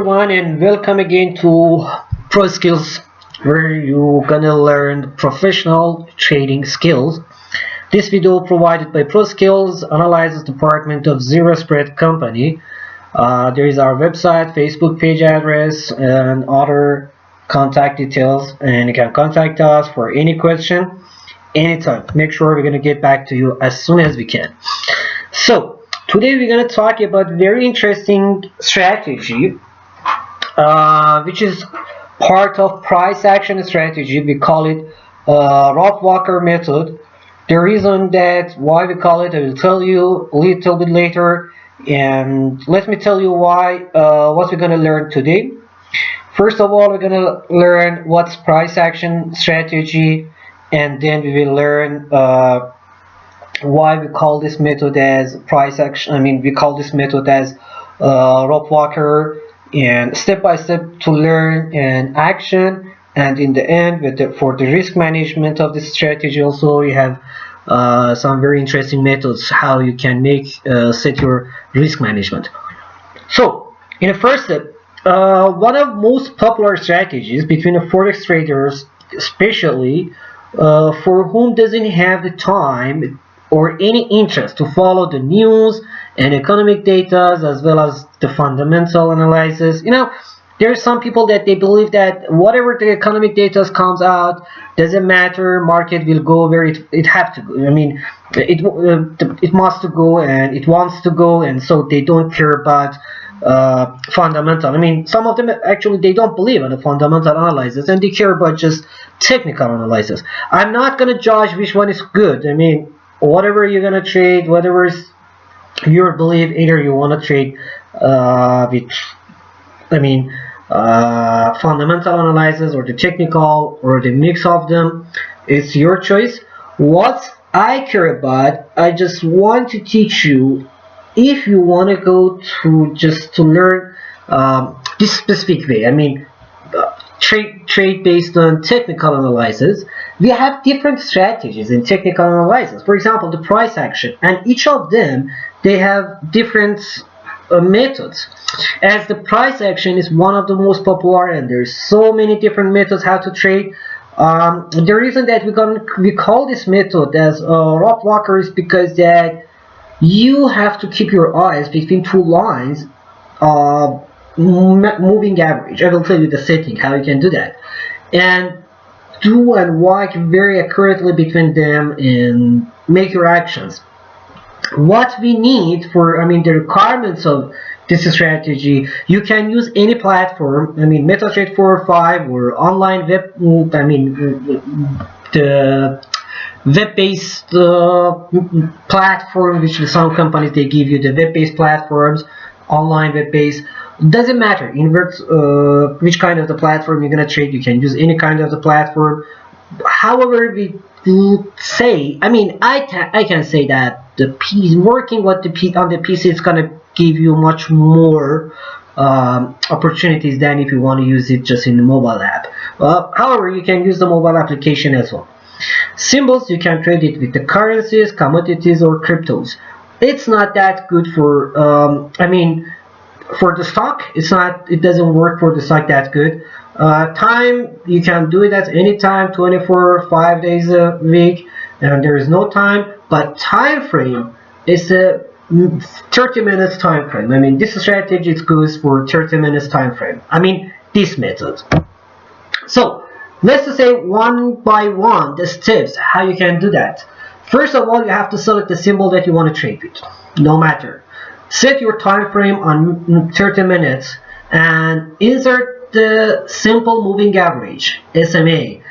everyone, and welcome again to Pro Skills, where you're gonna learn professional trading skills. This video provided by Pro Skills analyzes department of Zero Spread Company. There is our website, Facebook page address, and other contact details, and you can contact us for any question anytime. Make sure we're gonna get back to you as soon as we can. So today we're going to talk about very interesting strategy, which is part of price action strategy. We call it Ralph Walker method. The reason that why we call it, I will tell you a little bit later. And let me tell you why. What we're going to learn today. First of all, we're going to learn what's price action strategy, and then we will learn why we call this method as price action. We call this method as Ralph Walker, and step by step to learn and action. And in the end, for the risk management of this strategy, also we have some very interesting methods how you can set your risk management. So in the first step, one of most popular strategies between the forex traders, especially for whom doesn't have the time or any interest to follow the news and economic data as well as the fundamental analysis. There are some people that they believe that whatever the economic data comes out doesn't matter, market will go where it have to go. It must to go and it wants to go, and so they don't care about fundamental. Some of them actually they don't believe in the fundamental analysis and they care about just technical analysis. I'm not going to judge which one is good. Whatever you're gonna trade, whatever is your belief, either you want to trade with fundamental analysis or the technical or the mix of them, it's your choice. What I care about, I just want to teach you, if you want to go to just to learn this specific way, trade based on technical analysis. We have different strategies in technical analysis. For example, the price action, and each of them they have different methods. As the price action is one of the most popular, and there's so many different methods how to trade. The reason that we call this method as Ralph Walker is because that you have to keep your eyes between two lines of moving average. I will tell you the setting how you can do that, and do and work very accurately between them and make your actions. What we need for the requirements of this strategy, you can use any platform. MetaTrader 4 or 5 or online web. The web-based platform, which some companies they give you the web-based platforms, online web-based. Doesn't matter which kind of the platform you're gonna trade. You can use any kind of the platform. However, we say, I can say that the working with on the PC is gonna give you much more opportunities than if you want to use it just in the mobile app. However, you can use the mobile application as well. Symbols, you can trade it with the currencies, commodities, or cryptos. It's not that good for for the stock. It doesn't work for the stock that good. Time, you can do it at any time, 24 5 days a week, and there is no time. But time frame is a 30 minutes time frame. This strategy is good for 30 minutes time frame. This method. So let's just say one by one the steps how you can do that. First of all, you have to select the symbol that you want to trade with, no matter. Set your time frame on 30 minutes and insert the simple moving average SMA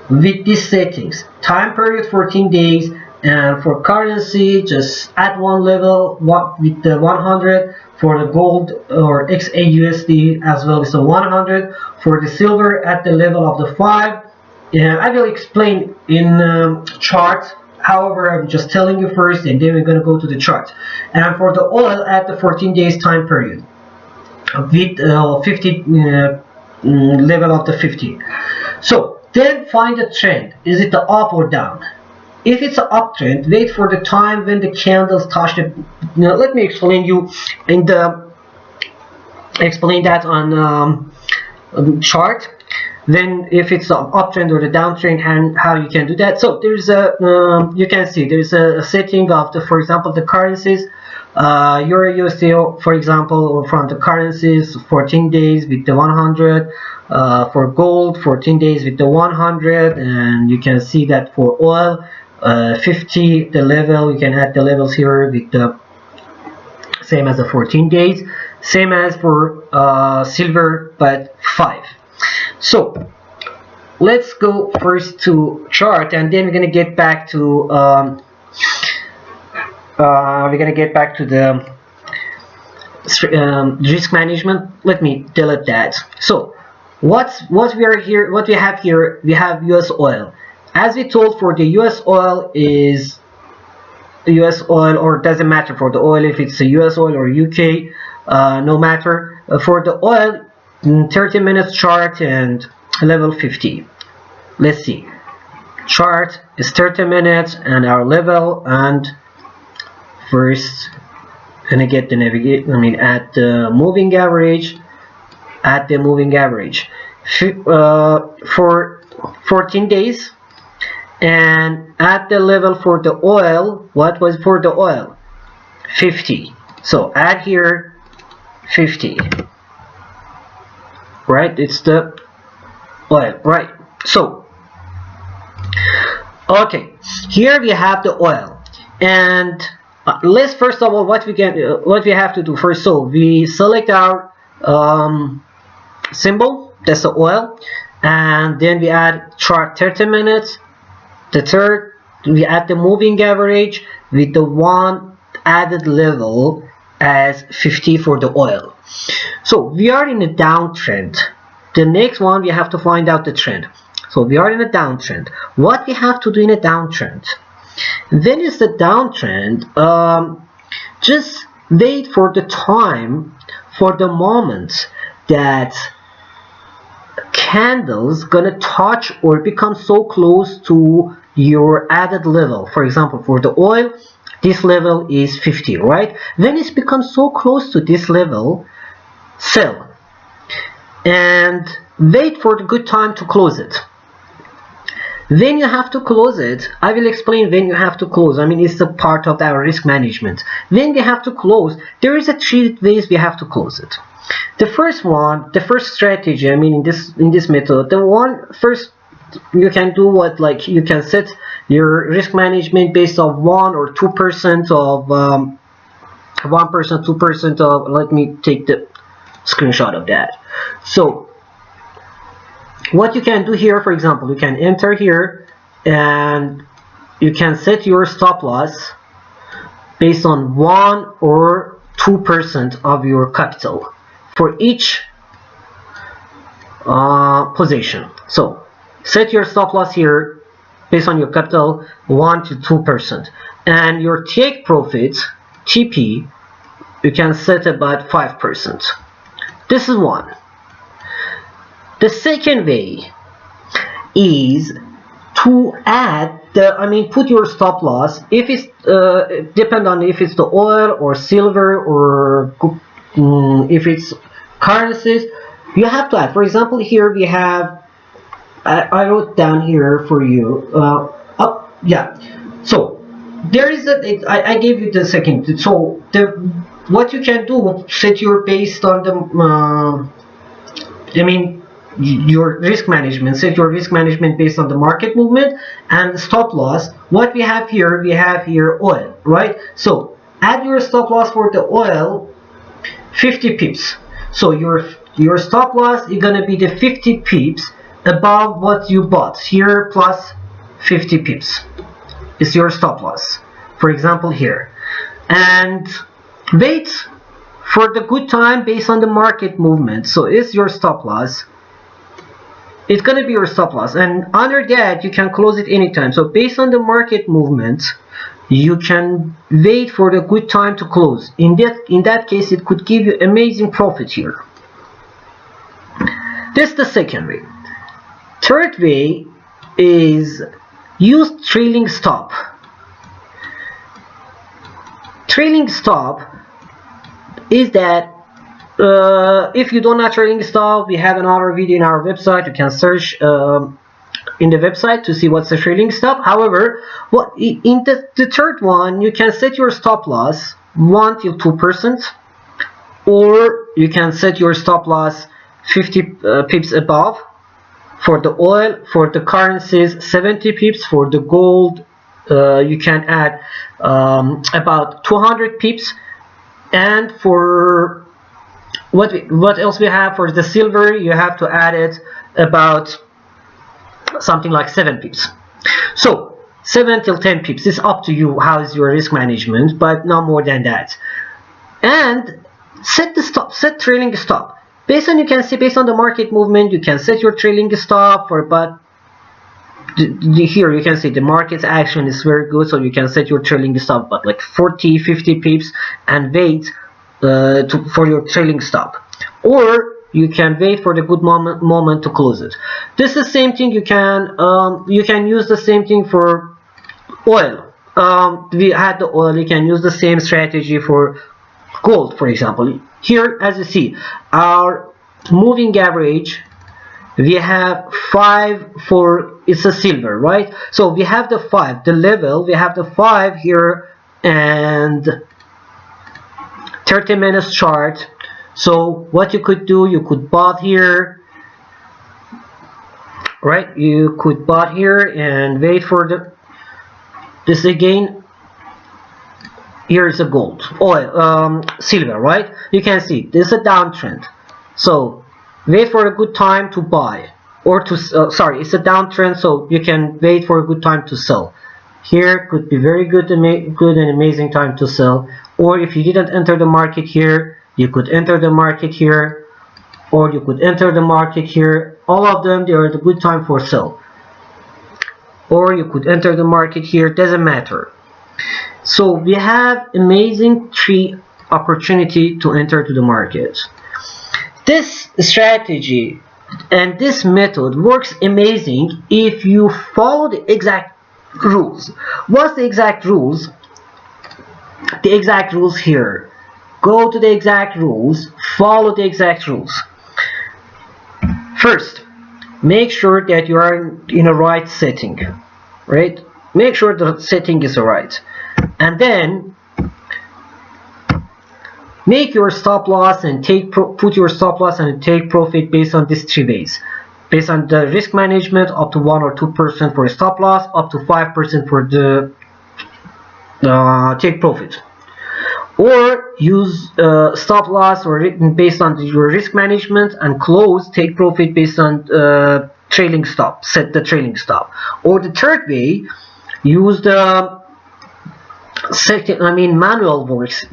with these settings. Time period 14 days, and for currency just add one level with the 100. For the gold or XAUSD as well as the 100. For the silver at the level of the 5. I will explain in chart. However, I'm just telling you first, and then we're going to go to the chart. And for the oil at the 14 days time period with 50 level of the 50. So then find the trend. Is it the up or down? If it's an uptrend, wait for the time when the candles touch the. Let me explain you in the explain that on chart. Then if it's an uptrend or the downtrend, and how you can do that. So there's a you can see there's a setting of the, for example, the currencies, Euro USD, for example, or from the currencies, 14 days with the 100, for gold 14 days with the 100, and you can see that for oil 50 the level. You can add the levels here with the same as the 14 days, same as for silver, but 5. So let's go first to chart, and then we're gonna get back to the risk management. Let me delete that. So what we have here, we have US oil. As we told, for the US oil is US oil, or doesn't matter for the oil if it's a US oil or UK, no matter. For the oil, 30 minutes chart and level 50. Let's see, chart is 30 minutes and our level, and first gonna get the navigate, at the moving average, for 14 days, and at the level for the oil, what was for the oil? 50. So add here 50. Right, it's the oil, right? So okay, here we have the oil, and let's first of all, what we have to do first. So we select our symbol, that's the oil, and then we add chart 30 minutes. The third, we add the moving average with the one added level as 50 for the oil. So we are in a downtrend. The next one, we have to find out the trend. So we are in a downtrend. What we have to do in a downtrend? When is the downtrend? Just wait for the time, for the moment that candles gonna touch or become so close to your added level. For example, for the oil, this level is 50, right? When it becomes so close to this level, sell and wait for the good time to close it. When you have to close it, I will explain when you have to close. It's a part of our risk management. When we have to close, there is 3 ways we have to close it. The first one, the first strategy, in this method, the one first you can do what, like, you can set your risk management based on 1 or 2% of 1%, 2% of. Let me take the screenshot of that. So what you can do here, for example, you can enter here and you can set your stop loss based on 1 or 2% of your capital for each position. So set your stop loss here based on your capital 1 to 2%, and your take profit TP you can set about 5%. This is one. The second way is to add the, put your stop loss, if it's depend on if it's the oil or silver or if it's currencies, you have to add. For example, here we have, I wrote down here for you, yeah. So there is I gave you the second. So what you can do, set your based on the your risk management, set your risk management based on the market movement and the stop loss. What we have here oil, right? So add your stop loss for the oil 50 pips. So your stop loss is gonna be the 50 pips above what you bought here, plus 50 pips is your stop loss, for example, here. And wait for the good time based on the market movement. So it's your stop loss, it's going to be your stop loss, and under that you can close it anytime. So based on the market movement, you can wait for the good time to close. In that case, it could give you amazing profit here. This is the second way. Third way is use trailing stop. Trailing stop is that if you don't know trading stop, we have another video in our website. You can search in the website to see what's the trailing stop. However, what in the third one, you can set your stop loss 1 till 2%, or you can set your stop loss 50 pips above. For the oil, for the currencies, 70 pips. For the gold, you can add about 200 pips. And for what else we have, for the silver, you have to add it about something like 7 pips. So 7 till 10 pips. It's up to you how is your risk management, but not more than that. And set the stop, set trailing stop. Based on, you can see, based on the market movement, you can set your trailing stop for about here you can see the market's action is very good, so you can set your trailing stop but like 40-50 pips and wait for your trailing stop, or you can wait for the good moment to close it. This is the same thing. You can use the same thing for oil. We had the oil. You can use the same strategy for gold, for example. Here, as you see, our moving average, we have 5 for, it's a silver, right? So we have the 5, the level, we have the 5 here, and 30 minutes chart. So what you could do, you could bought here, right? You could bought here and wait for this again. Here's a gold, oil, silver, right? You can see this is a downtrend. So wait for a good time to buy, or to sorry, it's a downtrend, so you can wait for a good time to sell. Here could be very good and amazing time to sell. Or if you didn't enter the market here, you could enter the market here, or you could enter the market here. All of them, they are the good time for sell. Or you could enter the market here, doesn't matter. So we have amazing 3 opportunity to enter to the market. This strategy and this method works amazing if you follow the exact rules. What's the exact rules? The exact rules here. Go to the exact rules, follow the exact rules. First, make sure that you are in a right setting, right? Make sure the setting is right. And then make your stop loss and put your stop loss and take profit based on these 3 ways. Based on the risk management, up to 1 or 2% for a stop loss, up to 5% for the take profit. Or use stop loss or based on your risk management, and close take profit based on trailing stop. Set the trailing stop. Or the third way, use the manual works.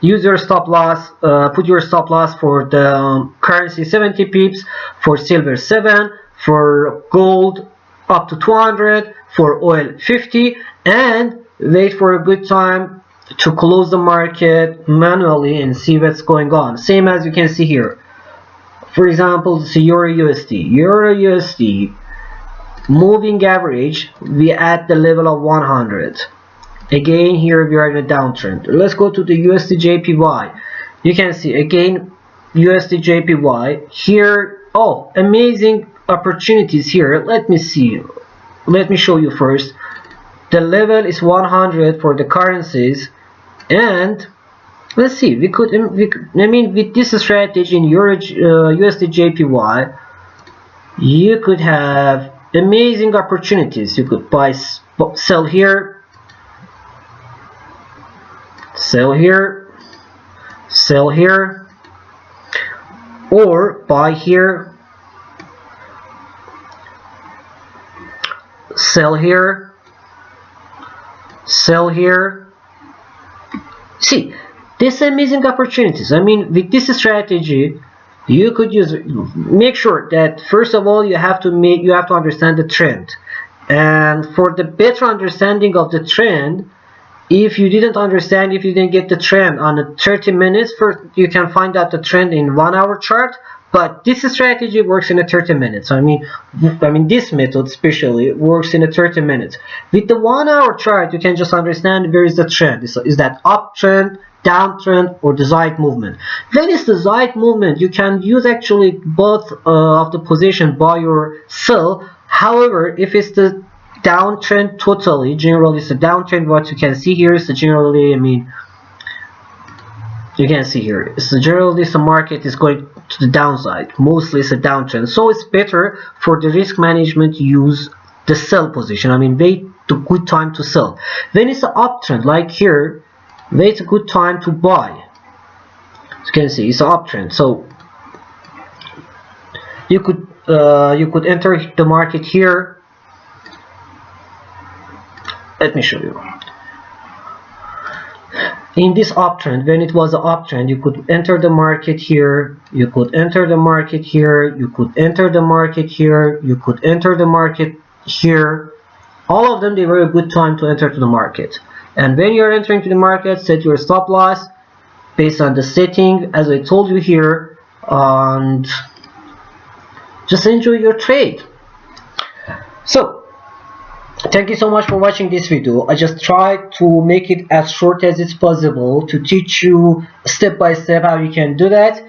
Use your stop loss, put your stop loss for the currency 70 pips, for silver 7, for gold up to 200, for oil 50, and wait for a good time to close the market manually and see what's going on. Same as you can see here. For example, this is Euro USD. Euro USD moving average, we at the level of 100. Again, here we are in a downtrend. Let's go to the USD JPY. You can see again USD JPY here. Oh, amazing opportunities here. Let me see. Let me show you first. The level is 100 for the currencies, and let's see. With this strategy in USD JPY, you could have amazing opportunities. You could buy, sell here. Sell here, sell here, or buy here, sell here, sell here. See, these amazing opportunities. With this strategy, you could use. Make sure that first of all you have to understand the trend, and for the better understanding of the trend. If you didn't get the trend on the 30 minutes, first you can find out the trend in 1 hour chart, but this strategy works in a 30 minutes. This method especially works in a 30 minutes. With the 1 hour chart, you can just understand where is the trend. Is that uptrend, downtrend or desired movement. When it's desired movement, you can use actually both of the position, buy or sell. However, if it's the downtrend totally, generally it's a downtrend, what you can see here is generally, I mean, you can see here, it's generally the market is going to the downside, mostly it's a downtrend, so it's better for the risk management to use the sell position. I mean, wait the good time to sell. When it's an uptrend like here, wait a good time to buy. As you can see, it's an uptrend, so you could enter the market here. Let me show you. In this uptrend, when it was an uptrend, you could enter the market here, you could enter the market here, you could enter the market here, you could enter the market here. All of them, they were a good time to enter to the market. And when you're entering to the market, set your stop loss based on the setting as I told you here, and just enjoy your trade. So thank you so much for watching this video. I just tried to make it as short as it's possible to teach you step by step how you can do that.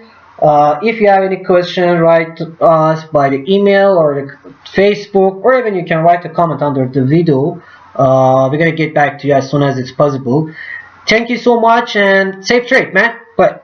If you have any question, write to us by the email or the Facebook, or even you can write a comment under the video. We're gonna get back to you as soon as it's possible. Thank you so much and safe trade, man. Bye.